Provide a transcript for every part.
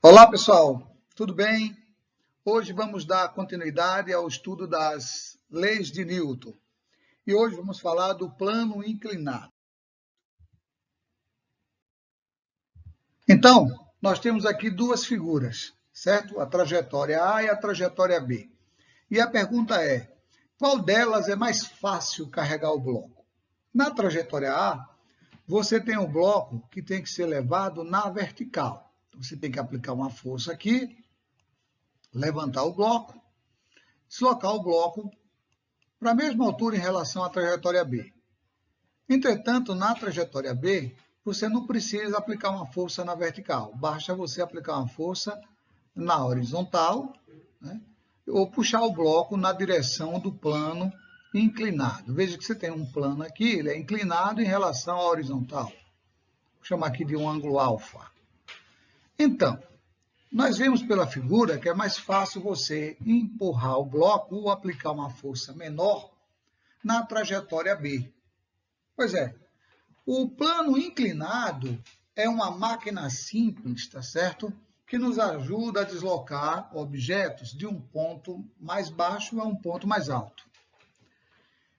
Olá, pessoal, tudo bem? Hoje vamos dar continuidade ao estudo das leis de Newton. E hoje vamos falar do plano inclinado. Então, nós temos aqui duas figuras, certo? A trajetória A e a trajetória B. E a pergunta é, qual delas é mais fácil carregar o bloco? Na trajetória A, você tem o bloco que tem que ser levado na vertical. Você tem que aplicar uma força aqui, levantar o bloco, deslocar o bloco para a mesma altura em relação à trajetória B. Entretanto, na trajetória B, você não precisa aplicar uma força na vertical, basta você aplicar uma força na horizontal, né, ou puxar o bloco na direção do plano inclinado. Veja que você tem um plano aqui, ele é inclinado em relação à horizontal. Vou chamar aqui de um ângulo alfa. Então, nós vemos pela figura que é mais fácil você empurrar o bloco ou aplicar uma força menor na trajetória B. Pois é, o plano inclinado é uma máquina simples, tá certo? Que nos ajuda a deslocar objetos de um ponto mais baixo a um ponto mais alto.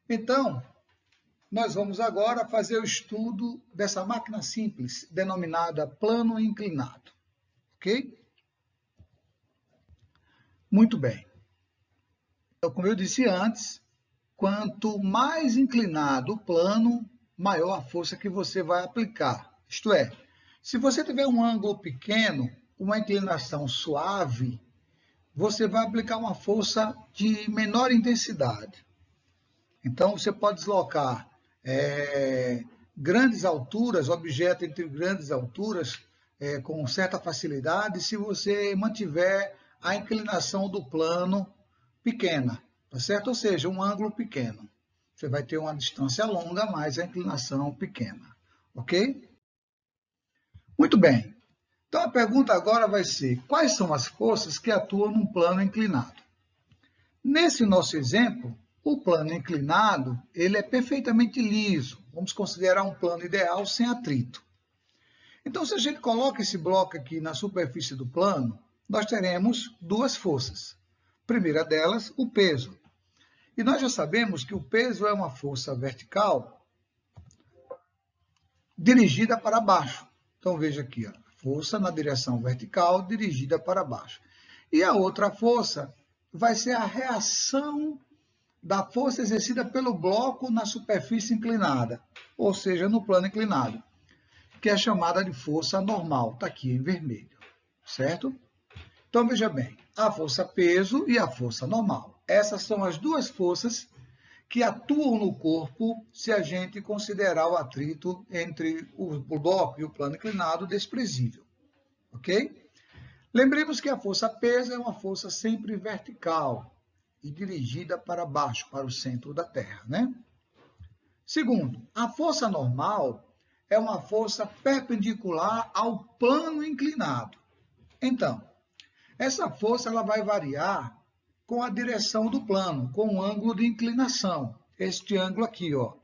Então, nós vamos agora fazer o estudo dessa máquina simples, denominada plano inclinado, ok? Muito bem. Então, como eu disse antes, quanto mais inclinado o plano, maior a força que você vai aplicar. Isto é, se você tiver um ângulo pequeno, uma inclinação suave, você vai aplicar uma força de menor intensidade. Então, você pode deslocar grandes alturas, objetos entre grandes alturas, com certa facilidade, se você mantiver a inclinação do plano pequena, tá certo? Ou seja, um ângulo pequeno. Você vai ter uma distância longa, mas a inclinação pequena, ok? Muito bem. Então, a pergunta agora vai ser, quais são as forças que atuam num plano inclinado? Nesse nosso exemplo, o plano inclinado, ele é perfeitamente liso. Vamos considerar um plano ideal sem atrito. Então, se a gente coloca esse bloco aqui na superfície do plano, nós teremos duas forças. A primeira delas, o peso. E nós já sabemos que o peso é uma força vertical dirigida para baixo. Então, veja aqui, ó, força na direção vertical dirigida para baixo. E a outra força vai ser a reação da força exercida pelo bloco na superfície inclinada, ou seja, no plano inclinado, que é chamada de força normal, está aqui em vermelho, certo? Então, veja bem, a força peso e a força normal. Essas são as duas forças que atuam no corpo se a gente considerar o atrito entre o bloco e o plano inclinado desprezível, ok? Lembremos que a força peso é uma força sempre vertical e dirigida para baixo, para o centro da Terra, né? Segundo, a força normal é uma força perpendicular ao plano inclinado. Então, essa força ela vai variar com a direção do plano, com o ângulo de inclinação. Este ângulo aqui, ó.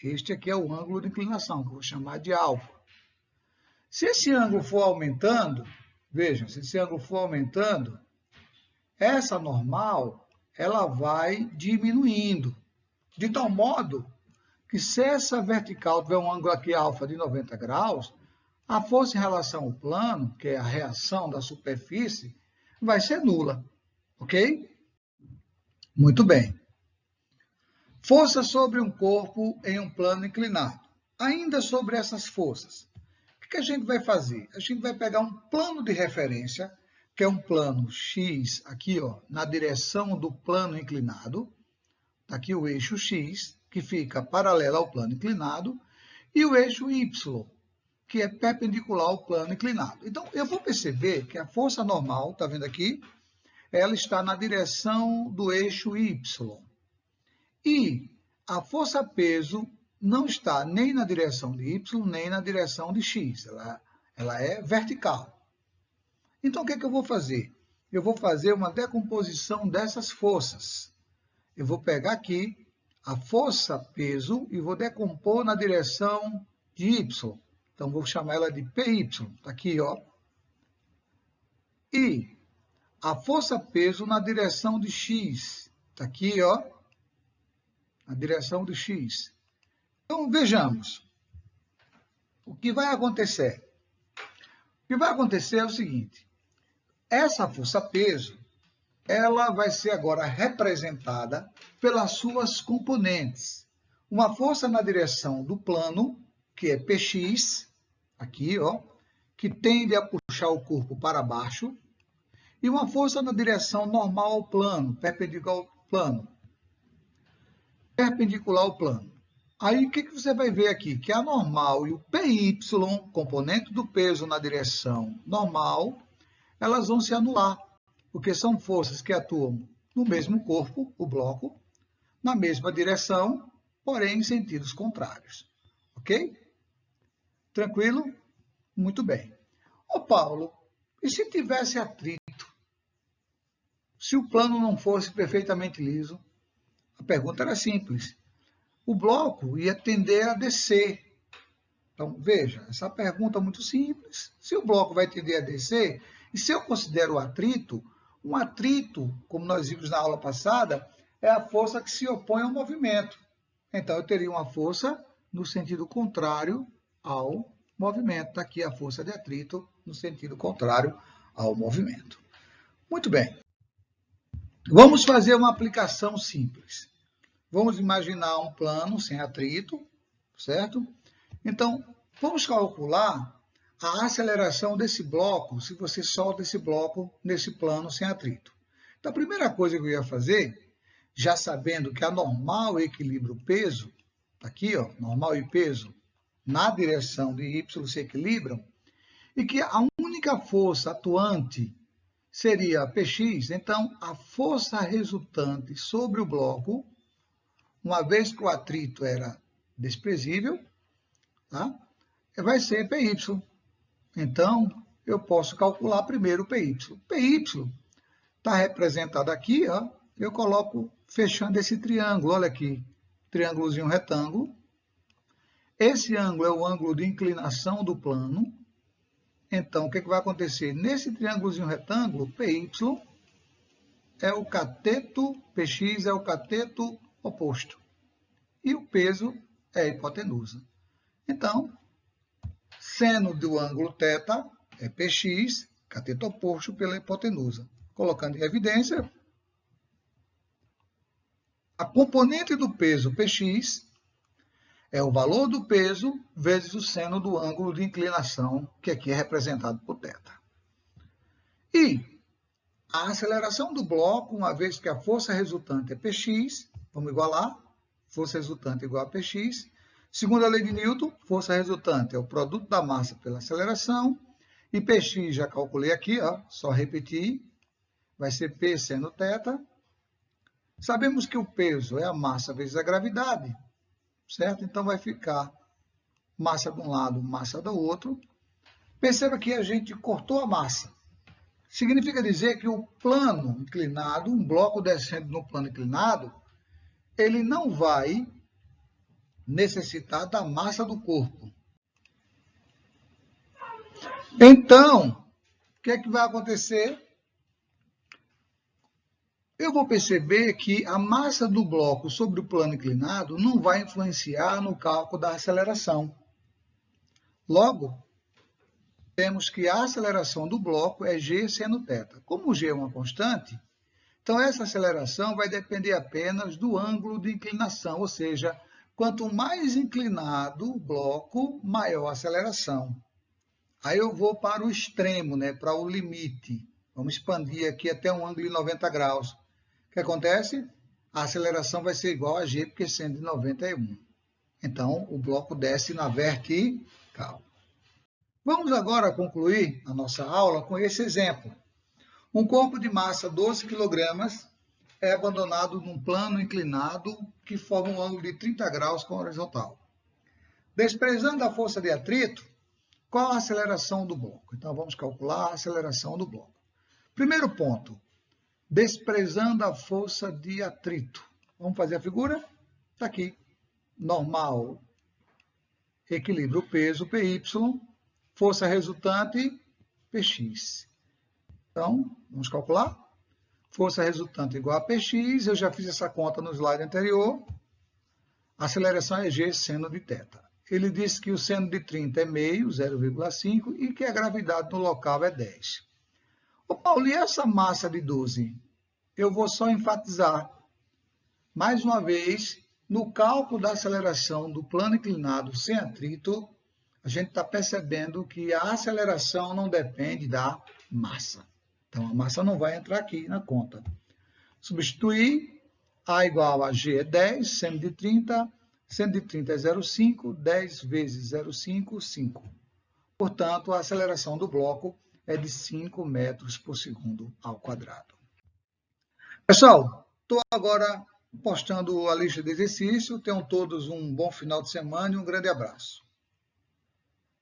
Este aqui é o ângulo de inclinação, que eu vou chamar de alfa. Se esse ângulo for aumentando, vejam, se esse ângulo for aumentando, essa normal ela vai diminuindo, de tal modo que se essa vertical tiver um ângulo aqui alfa de 90 graus, a força em relação ao plano, que é a reação da superfície, vai ser nula, ok? Muito bem. Força sobre um corpo em um plano inclinado. Ainda sobre essas forças, o que a gente vai fazer? A gente vai pegar um plano de referência, que é um plano X, aqui ó, na direção do plano inclinado. Está aqui o eixo X, que fica paralelo ao plano inclinado, e o eixo Y, que é perpendicular ao plano inclinado. Então, eu vou perceber que a força normal, está vendo aqui? Ela está na direção do eixo Y. E a força-peso não está nem na direção de Y, nem na direção de X. Ela é vertical. Então, o que é que eu vou fazer? Eu vou fazer uma decomposição dessas forças. Eu vou pegar aqui a força-peso e vou decompor na direção de Y. Então, vou chamar ela de PY. Está aqui, ó. E a força-peso na direção de x. Está aqui, ó, na direção de x. Então, vejamos. O que vai acontecer? O que vai acontecer é o seguinte. Essa força-peso, ela vai ser agora representada pelas suas componentes. Uma força na direção do plano, que é Px, aqui, ó, que tende a puxar o corpo para baixo, e uma força na direção normal ao plano, perpendicular ao plano. Perpendicular ao plano. Aí, o que você vai ver aqui? Que a normal e o PY, componente do peso na direção normal, elas vão se anular, porque são forças que atuam no mesmo corpo, o bloco, na mesma direção, porém em sentidos contrários. Ok? Tranquilo? Muito bem. Ô Paulo, e se tivesse atrito? Se o plano não fosse perfeitamente liso? A pergunta era simples. O bloco ia tender a descer. Então, veja, essa pergunta é muito simples. Se o bloco vai tender a descer, e se eu considero o atrito, um atrito, como nós vimos na aula passada, é a força que se opõe ao movimento. Então, eu teria uma força no sentido contrário ao movimento. Está aqui a força de atrito no sentido contrário ao movimento. Muito bem. Vamos fazer uma aplicação simples. Vamos imaginar um plano sem atrito, certo? Então, vamos calcular a aceleração desse bloco, se você solta esse bloco nesse plano sem atrito. Então, a primeira coisa que eu ia fazer, já sabendo que a normal equilibra o peso, está aqui, ó, normal e peso, na direção de y se equilibram, e que a única força atuante seria Px, então a força resultante sobre o bloco, uma vez que o atrito era desprezível, tá? Vai ser Py. Então, eu posso calcular primeiro o Py. Py está representado aqui, ó, eu coloco fechando esse triângulo, olha aqui, triângulozinho retângulo. Esse ângulo é o ângulo de inclinação do plano. Então, o que vai acontecer? Nesse triângulozinho retângulo, Py é o cateto, Px é o cateto oposto. E o peso é a hipotenusa. Então, seno do ângulo θ é Px, cateto oposto pela hipotenusa. Colocando em evidência, a componente do peso Px é o valor do peso vezes o seno do ângulo de inclinação, que aqui é representado por θ. E a aceleração do bloco, uma vez que a força resultante é Px, vamos igualar, força resultante igual a Px. Segundo a lei de Newton, força resultante é o produto da massa pela aceleração, e Px já calculei aqui, ó, só repetir, vai ser P seno θ. Sabemos que o peso é a massa vezes a gravidade, certo? Então, vai ficar massa de um lado, massa do outro. Perceba que a gente cortou a massa. Significa dizer que o plano inclinado, um bloco descendo no plano inclinado, ele não vai necessitar da massa do corpo. Então, o que é que vai acontecer? Eu vou perceber que a massa do bloco sobre o plano inclinado não vai influenciar no cálculo da aceleração. Logo, temos que a aceleração do bloco é g seno θ. Como g é uma constante, então essa aceleração vai depender apenas do ângulo de inclinação, ou seja, quanto mais inclinado o bloco, maior a aceleração. Aí eu vou para o extremo, né, para o limite. Vamos expandir aqui até um ângulo de 90 graus. O que acontece? A aceleração vai ser igual a g, porque sendo de 91. Então, o bloco desce na vertical. Vamos agora concluir a nossa aula com esse exemplo. Um corpo de massa 12 kg é abandonado num plano inclinado que forma um ângulo de 30 graus com a horizontal. Desprezando a força de atrito, qual a aceleração do bloco? Então, vamos calcular a aceleração do bloco. Primeiro ponto, desprezando a força de atrito. Vamos fazer a figura? Está aqui. Normal, equilíbrio peso, PY, força resultante, Px. Então, vamos calcular. Força resultante igual a Px, eu já fiz essa conta no slide anterior. A aceleração é g seno de θ. Ele disse que o seno de 30 é meio, 0,5, e que a gravidade no local é 10. Ô Paulo, e essa massa de 12? Eu vou só enfatizar, mais uma vez, no cálculo da aceleração do plano inclinado sem atrito, a gente está percebendo que a aceleração não depende da massa. Então, a massa não vai entrar aqui na conta. Substituir, A igual a G é 10, seno de 30 é 0,5, 10 vezes 0,5, 5. Portanto, a aceleração do bloco é de 5 metros por segundo ao quadrado. Pessoal, estou agora postando a lista de exercício. Tenham todos um bom final de semana e um grande abraço.